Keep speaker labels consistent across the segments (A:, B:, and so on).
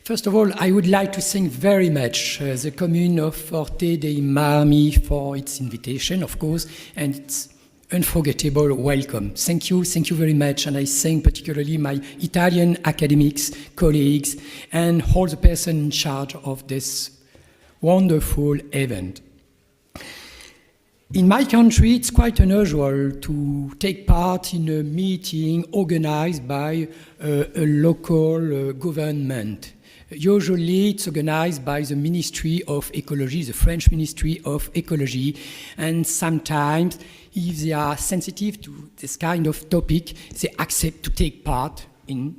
A: First of all, I would like to thank very much the commune of Forte de Marmi for its invitation, of course, and its unforgettable welcome. Thank you very much, and I thank particularly my Italian academics, colleagues, and all the persons in charge of this wonderful event. In my country, it's quite unusual to take part in a meeting organized by a local government. Usually, it's organized by the Ministry of Ecology, the French Ministry of Ecology, and sometimes, if they are sensitive to this kind of topic, they accept to take part in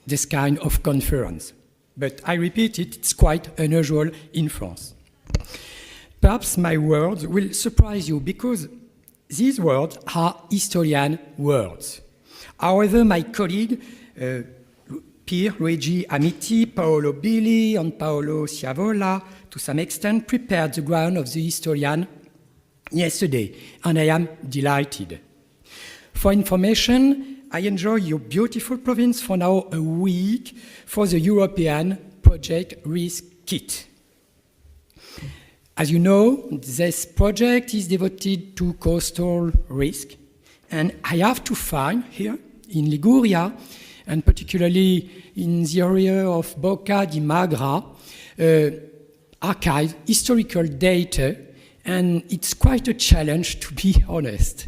A: this kind of conference. But I repeat it, it's quite unusual in France. Perhaps my words will surprise you because these words are historian words. However, my colleague, Pierre Luigi Amiti, Paolo Billi, and Paolo Sciavola, to some extent, prepared the ground of the historian yesterday, and I am delighted. For information, I enjoy your beautiful province for now a week for the European project RISC-KIT. As you know, this project is devoted to coastal risk, and I have to find here in Liguria, and particularly in the area of Boca di Magra, archive historical data, and it's quite a challenge, to be honest.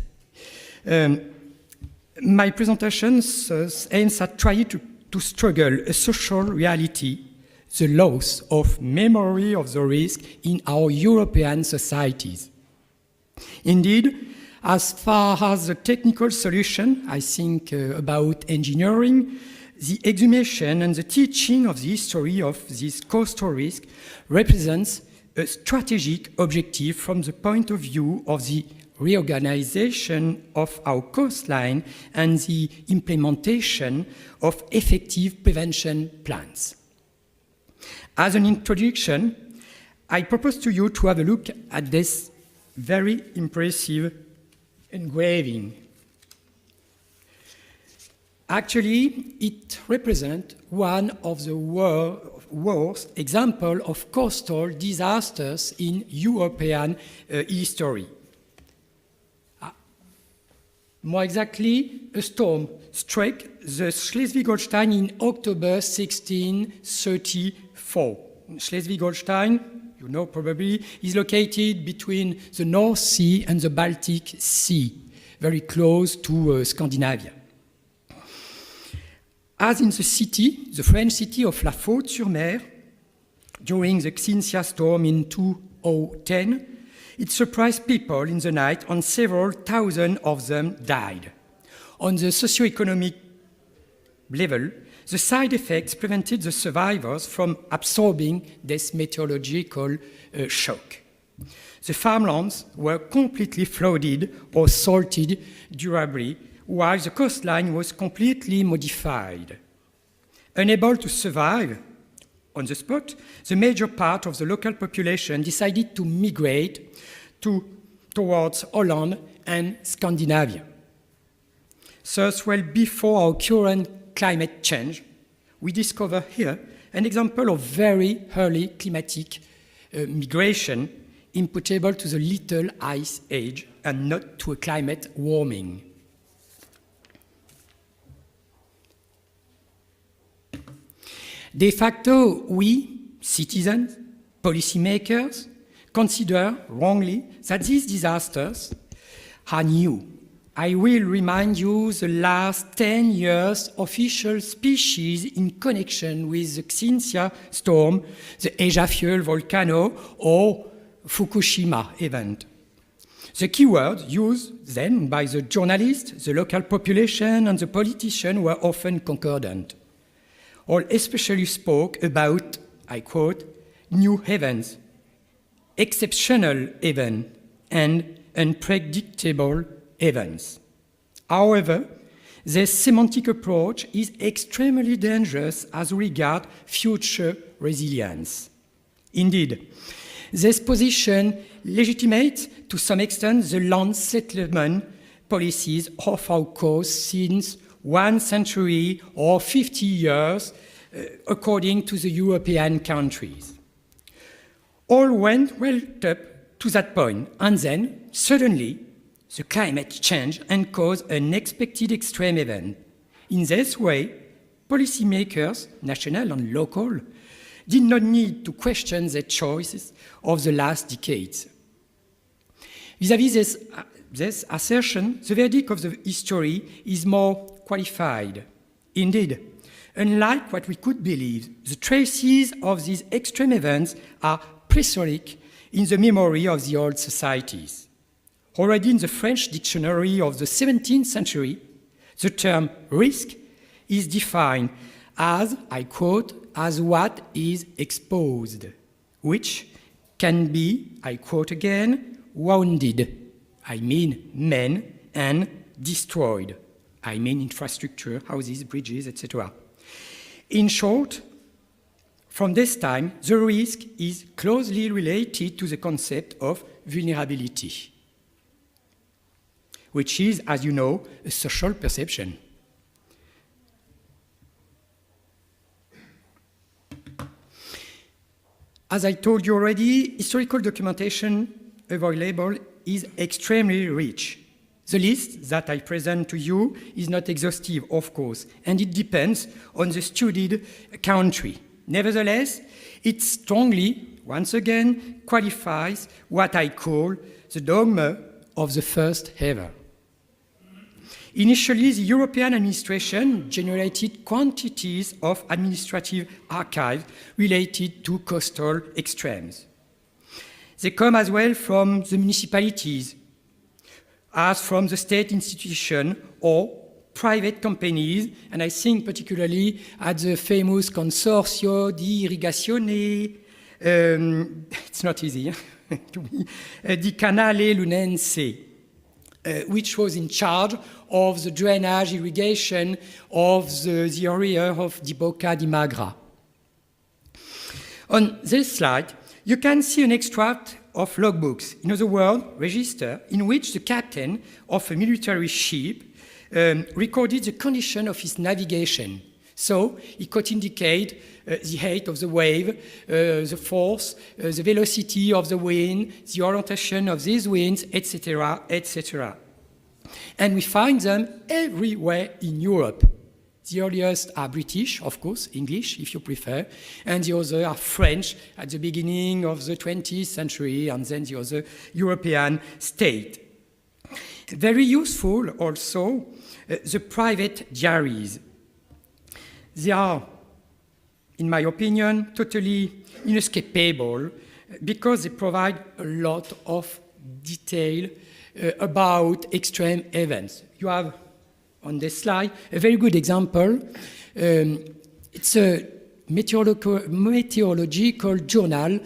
A: My presentation aims at trying to struggle a social reality, the loss of memory of the risk in our European societies. Indeed, as far as the technical solution, I think about engineering, the exhumation and the teaching of the history of this coastal risk represents a strategic objective from the point of view of the reorganization of our coastline and the implementation of effective prevention plans. As an introduction, I propose to you to have a look at this very impressive engraving. Actually, it represents one of the worst examples of coastal disasters in European history. More exactly, a storm struck the Schleswig-Holstein in October 1634. Schleswig-Holstein, you know probably, is located between the North Sea and the Baltic Sea, very close to Scandinavia. As in the city, the French city of La Faute-sur-Mer, during the Xynthia storm in 2010, it surprised people in the night and several thousand of them died. On the socio-economic level, the side effects prevented the survivors from absorbing this meteorological shock. The farmlands were completely flooded or salted durably, while the coastline was completely modified. Unable to survive on the spot, the major part of the local population decided to migrate towards Holland and Scandinavia. Thus, well before our current climate change, we discover here an example of very early climatic migration imputable to the Little Ice Age and not to a climate warming. De facto, we, citizens, policymakers, consider wrongly that these disasters are new. I will remind you the last 10 years official species in connection with the Xynthia storm, the Eyjafjallajökull volcano, or Fukushima event. The keywords used then by the journalists, the local population, and the politicians were often concordant. All especially spoke about, I quote, new events, exceptional events, and unpredictable events. However, this semantic approach is extremely dangerous as regards future resilience. Indeed, this position legitimates to some extent the land settlement policies of our coast since 1 century or 50 years according to the European countries. All went well up to that point, and then, suddenly, the climate changed and caused an unexpected extreme event. In this way, policymakers, national and local, did not need to question their choices of the last decades. Vis-à-vis this assertion, the verdict of the history is more qualified. Indeed, unlike what we could believe, the traces of these extreme events are prehistoric in the memory of the old societies. Already in the French dictionary of the 17th century, the term risk is defined as, I quote, as what is exposed, which can be, I quote again, wounded, I mean men, and destroyed, I mean infrastructure, houses, bridges, etc. In short, from this time, the risk is closely related to the concept of vulnerability, which is, as you know, a social perception. As I told you already, historical documentation available is extremely rich. The list that I present to you is not exhaustive, of course, and it depends on the studied country. Nevertheless, it strongly, once again, qualifies what I call the dogma of the first ever. Initially, the European administration generated quantities of administrative archives related to coastal extremes. They come as well from the municipalities, as from the state institution or private companies, and I think particularly at the famous Consortium di Irrigazione, it's not easy, di Canale Lunense, which was in charge of the drainage irrigation of the area of the Bocca di Magra. On this slide, you can see an extract of logbooks, in other words, register, in which the captain of a military ship recorded the condition of his navigation. So he could indicate the height of the wave, the force, the velocity of the wind, the orientation of these winds, etc., etc. And we find them everywhere in Europe. The earliest are British, of course, English, if you prefer, and the others are French at the beginning of the 20th century, and then the other European state. Very useful also, the private diaries. They are, in my opinion, totally inescapable because they provide a lot of detail about extreme events. You have on this slide a very good example. It's a meteorological journal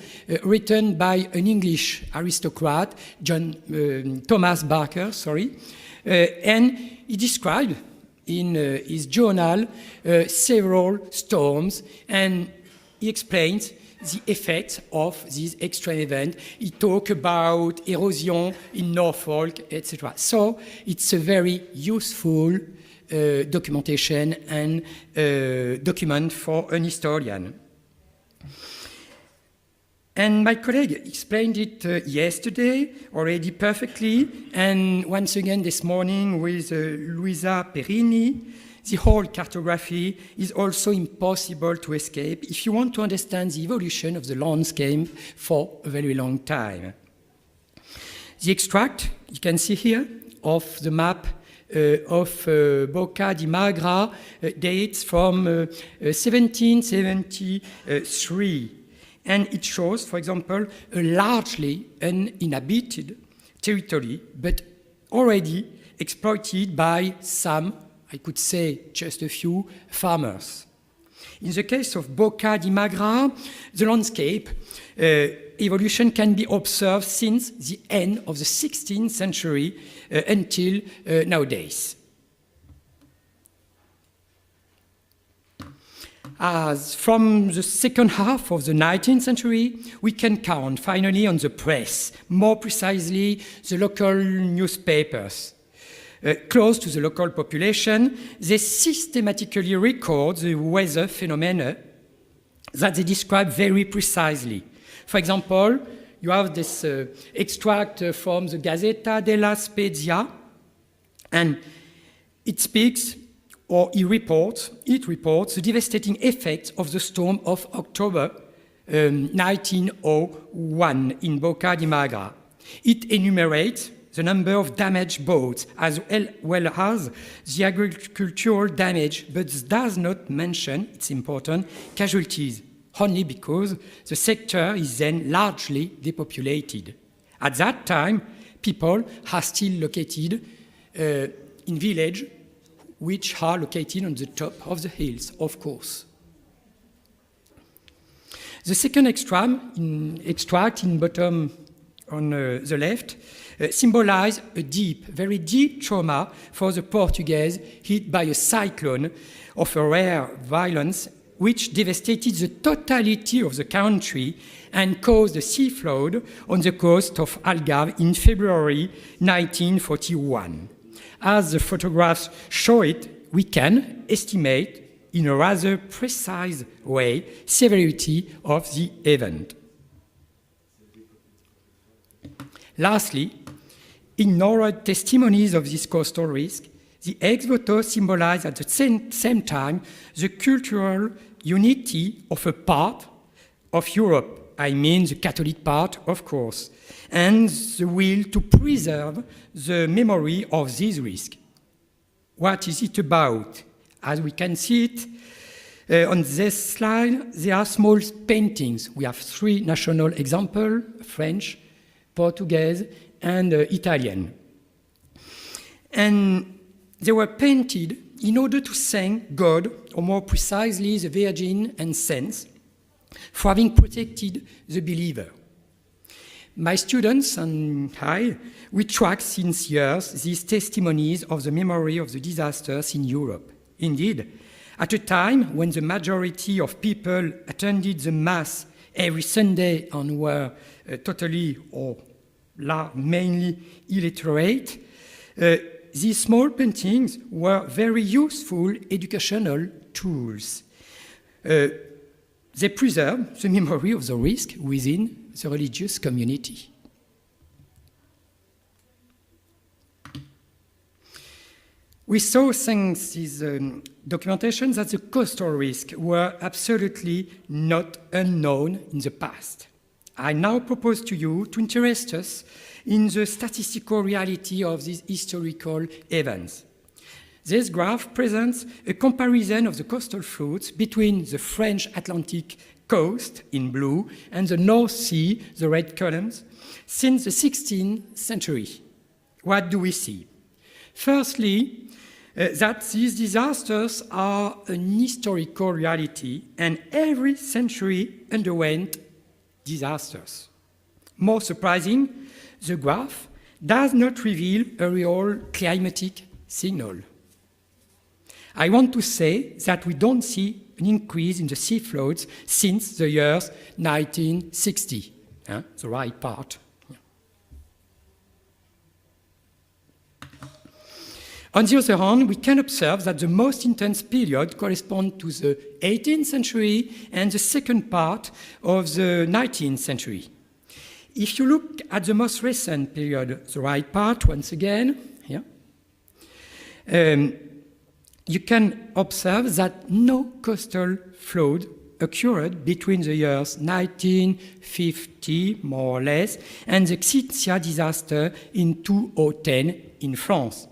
A: written by an English aristocrat, Thomas Barker, and he described in his journal several storms, and he explains the effects of this extreme event. He talks about erosion in Norfolk, etc. So it's a very useful documentation and document for an historian. And my colleague explained it yesterday already perfectly, and once again this morning with Luisa Perini. The whole cartography is also impossible to escape if you want to understand the evolution of the landscape for a very long time. The extract, you can see here, of the map of Bocca di Magra dates from 1773. And it shows, for example, a largely uninhabited territory, but already exploited by some, I could say just a few, farmers. In the case of Bocca di Magra, the landscape evolution can be observed since the end of the 16th century until nowadays. As from the second half of the 19th century, we can count finally on the press, more precisely the local newspapers. close to the local population, they systematically record the weather phenomena that they describe very precisely. For example, you have this extract from the Gazzetta della Spezia, and it speaks, or it reports the devastating effects of the storm of October 1901 in Boca di Magra. It enumerates the number of damaged boats as well as the agricultural damage, but does not mention, it's important, casualties, only because the sector is then largely depopulated. At that time, people are still located in villages which are located on the top of the hills, of course. The second extract in bottom on the left symbolize a deep, very deep trauma for the Portuguese hit by a cyclone of a rare violence which devastated the totality of the country and caused a sea flood on the coast of Algarve in February 1941. As the photographs show it, we can estimate in a rather precise way severity of the event. Lastly, in oral testimonies of this coastal risk, the ex-voto symbolize at the same time the cultural unity of a part of Europe, I mean the Catholic part, of course, and the will to preserve the memory of this risk. What is it about? As we can see it on this slide, there are small paintings. We have three national examples: French, Portuguese, and Italian. And they were painted in order to thank God, or more precisely the Virgin and saints, for having protected the believer. My students and I, we track since years these testimonies of the memory of the disasters in Europe. Indeed, at a time when the majority of people attended the Mass every Sunday and were totally or mainly illiterate, these small paintings were very useful educational tools. They preserve the memory of the risk within the religious community. We saw, thanks to this documentation, that the coastal risks were absolutely not unknown in the past. I now propose to you to interest us in the statistical reality of these historical events. This graph presents a comparison of the coastal floods between the French Atlantic coast in blue and the North Sea, the red columns, since the 16th century. What do we see? Firstly, that these disasters are an historical reality and every century underwent disasters. More surprising, the graph does not reveal a real climatic signal. I want to say that we don't see an increase in the sea floods since the years 1960, the right part. On the other hand, we can observe that the most intense period corresponds to the 18th century and the second part of the 19th century. If you look at the most recent period, the right part, once again, here, you can observe that no coastal flood occurred between the years 1950, more or less, and the Xintia disaster in 2010 in France.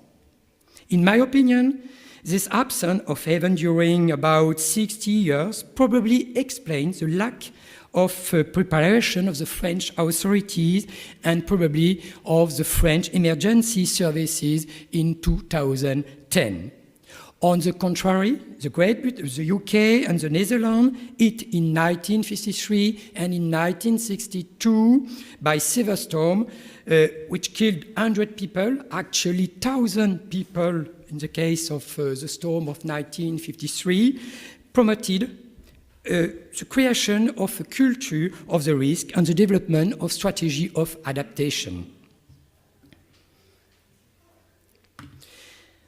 A: In my opinion, this absence of event during about 60 years probably explains the lack of preparation of the French authorities and probably of the French emergency services in 2010. On the contrary, the UK and the Netherlands hit in 1953 and in 1962 by severe storm, which killed 100 people, actually 1,000 people in the case of the storm of 1953, promoted the creation of a culture of the risk and the development of strategy of adaptation.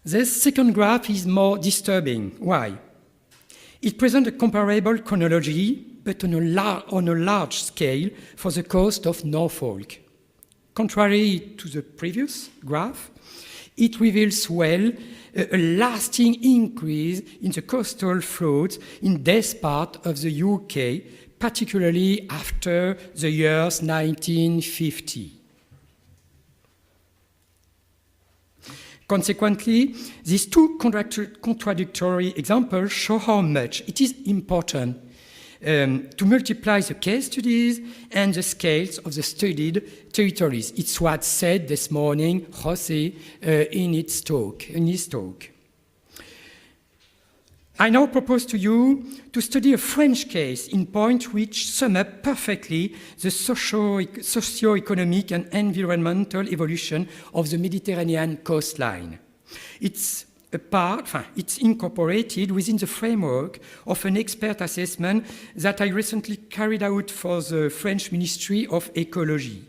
A: This second graph is more disturbing. Why? It presents a comparable chronology, but on a large scale for the coast of Norfolk. Contrary to the previous graph, it reveals well a lasting increase in the coastal floods in this part of the UK, particularly after the years 1950. Consequently, these two contradictory examples show how much it is important to multiply the case studies and the scales of the studied territories. It's what said this morning Jose in his talk. I now propose to you to study a French case in point which sum up perfectly the socio-economic and environmental evolution of the Mediterranean coastline. It's incorporated within the framework of an expert assessment that I recently carried out for the French Ministry of Ecology.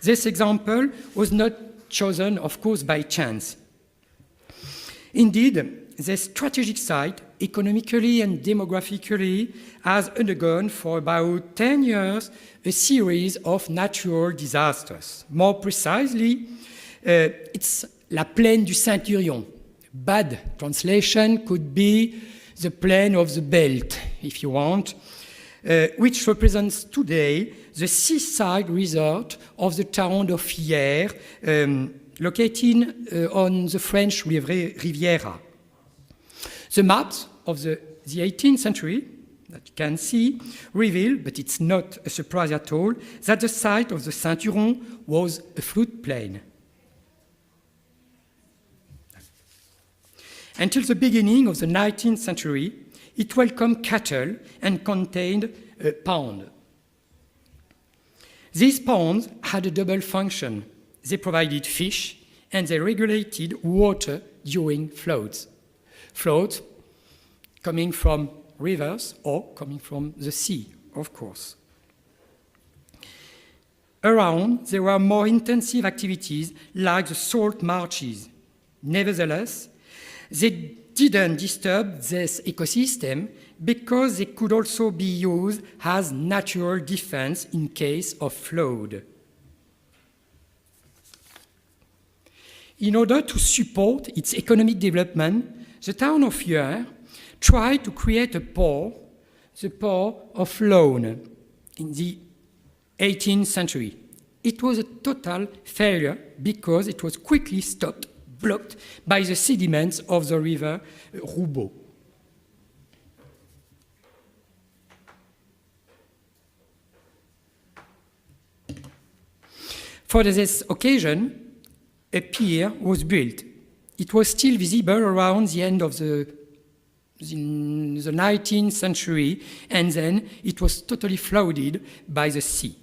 A: This example was not chosen, of course, by chance. Indeed, the strategic site, economically and demographically, has undergone for about 10 years a series of natural disasters. More precisely, it's la plaine du Centurion. Bad translation could be the plain of the belt, if you want, which represents today the seaside resort of the town of Hyères, located on the French Riviera. The maps of the 18th century that you can see reveal, but it's not a surprise at all, that the site of the Ceinturon was a floodplain. Until the beginning of the 19th century, it welcomed cattle and contained a pond. These ponds had a double function. They provided fish and they regulated water during floods. Floods coming from rivers or coming from the sea, of course. Around, there were more intensive activities like the salt marshes. Nevertheless, they didn't disturb this ecosystem because they could also be used as natural defense in case of flood. In order to support its economic development, the town of Hyères tried to create a port, the port of Laon, in the 18th century. It was a total failure because it was quickly blocked by the sediments of the river Roubaud. For this occasion, a pier was built. It was still visible around the end of the 19th century, and then it was totally flooded by the sea.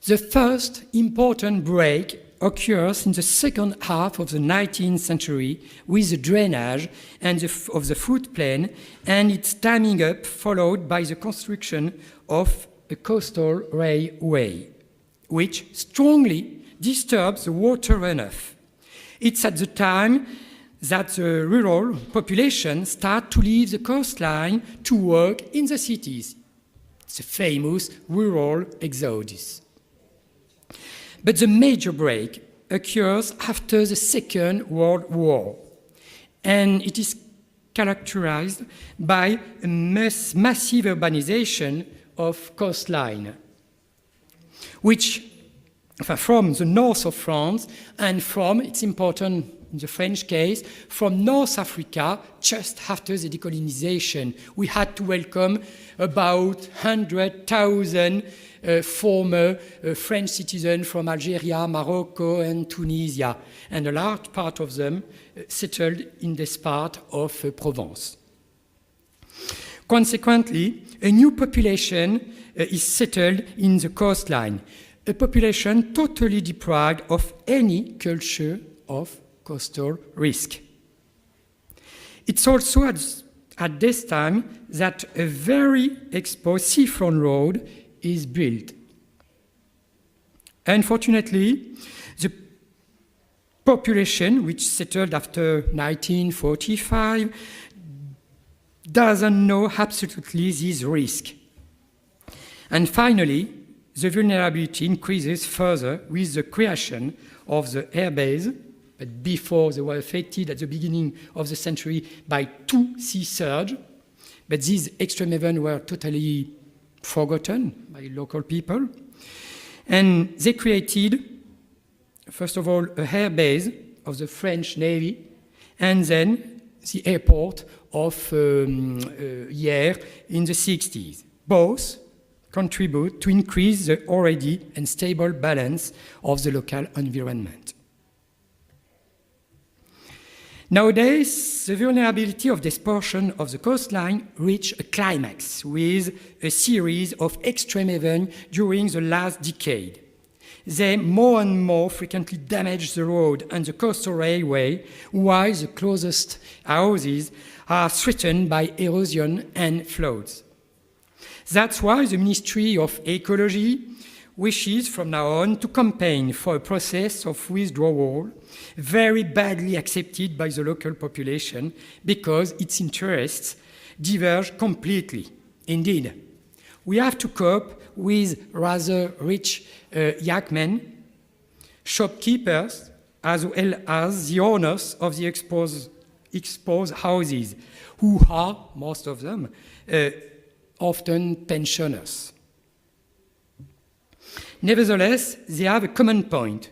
A: The first important break occurs in the second half of the 19th century with the drainage of the floodplain and its damming up, followed by the construction of a coastal railway, which strongly disturbs the water runoff. It's at the time that the rural population start to leave the coastline to work in the cities. It's a famous rural exodus. But the major break occurs after the Second World War, and it is characterized by a massive urbanization of coastline, which from the north of France and from, it's important in the French case, from North Africa just after the decolonization. We had to welcome about 100,000 former French citizens from Algeria, Morocco, and Tunisia, and a large part of them settled in this part of Provence. Consequently, a new population is settled in the coastline, a population totally deprived of any culture of coastal risk. It's also at this time that a very exposed seafront road is built. Unfortunately, the population, which settled after 1945, doesn't know absolutely this risk. And finally, the vulnerability increases further with the creation of the airbase, but before they were affected at the beginning of the century by 2 sea surge. But these extreme events were totally forgotten by local people. And they created, first of all, a air base of the French Navy, and then the airport of Hyères in the 60s. Both contribute to increase the already unstable balance of the local environment. Nowadays, the vulnerability of this portion of the coastline reached a climax with a series of extreme events during the last decade. They more and more frequently damage the road and the coastal railway, while the closest houses are threatened by erosion and floods. That's why the Ministry of Ecology wishes from now on to campaign for a process of withdrawal very badly accepted by the local population because its interests diverge completely. Indeed, we have to cope with rather rich yachtmen, shopkeepers, as well as the owners of the exposed houses, who are, most of them, often pensioners. Nevertheless, they have a common point,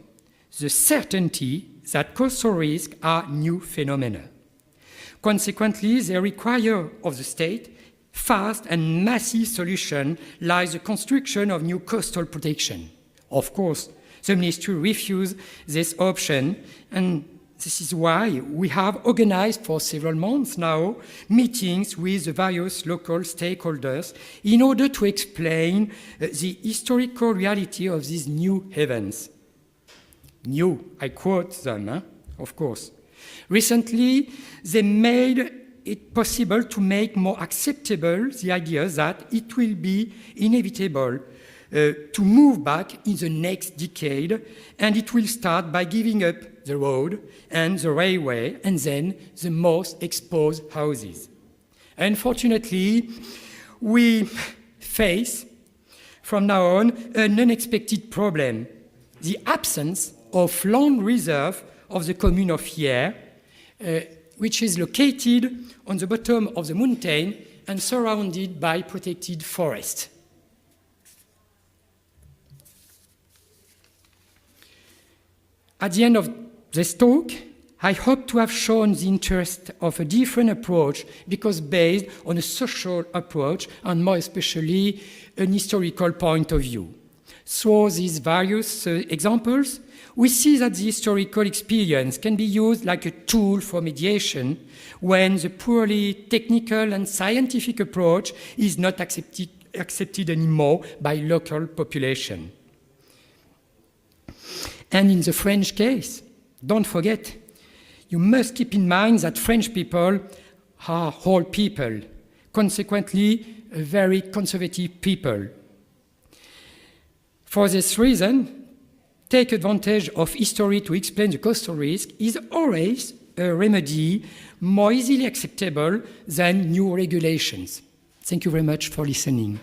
A: the certainty that coastal risks are new phenomena. Consequently, they require of the state fast and massive solution like the construction of new coastal protection. Of course, the ministry refused this option, and this is why we have organized for several months now meetings with the various local stakeholders in order to explain the historical reality of these new events. New, I quote them, of course. Recently, they made it possible to make more acceptable the idea that it will be inevitable to move back in the next decade, and it will start by giving up the road and the railway, and then the most exposed houses. Unfortunately, we face, from now on, an unexpected problem, the absence of land reserve of the commune of Hyères, which is located on the bottom of the mountain and surrounded by protected forest. At the end of this talk, I hope to have shown the interest of a different approach because based on a social approach and more especially an historical point of view. Through these various examples, we see that the historical experience can be used like a tool for mediation when the purely technical and scientific approach is not accepted anymore by local population. And in the French case, don't forget, you must keep in mind that French people are whole people, consequently, a very conservative people. For this reason, take advantage of history to explain the coastal risk is always a remedy more easily acceptable than new regulations. Thank you very much for listening.